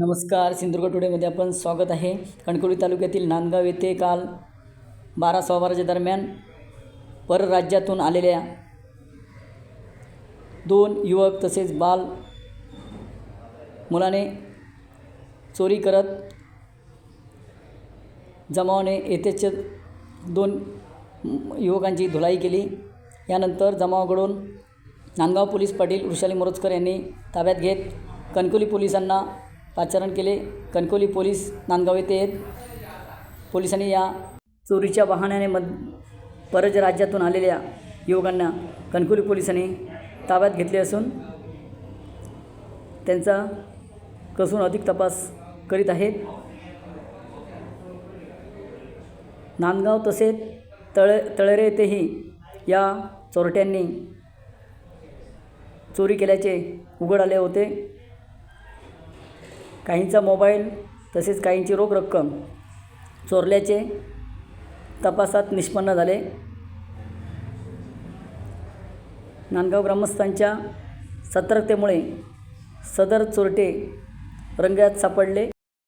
नमस्कार. सिंधुदुर्ग टुडेमध्ये आपण स्वागत आहे. कणकवली तालुक्यातील नांदगाव येथे काल 12:15 दरम्यान परराज्यातून आलेल्या 2 युवक तसेच बाल मुलाने चोरी करत जमावाने येथेच 2 युवकांची धुलाई केली. यानंतर जमावाकडून नांदगाव पोलीस पाटील वृषाली मोरोजकर यांनी ताब्यात घेत कणकवली पोलिसांना पाचारण केले. कणकवली पोलीस नांदगाव येथे पोलिसांनी या चोरीच्या बहाण्याने परराज्यातून आलेल्या युवकांना कणकवली पोलिसांनी ताब्यात घेतले असून त्यांचा कसून अधिक तपास करीत आहेत. नांदगाव तसेच तळेरे येथेही या चोरट्यांनी चोरी केल्याचे उघड आले होते. काहींचा मोबाईल तसेच काहींची रोख रक्कम चोरल्याचे तपासात निष्पन्न झाले. नांदगाव ग्रामस्थांच्या सतर्कतेमुळे सदर चोरटे रंगेहात सापडले.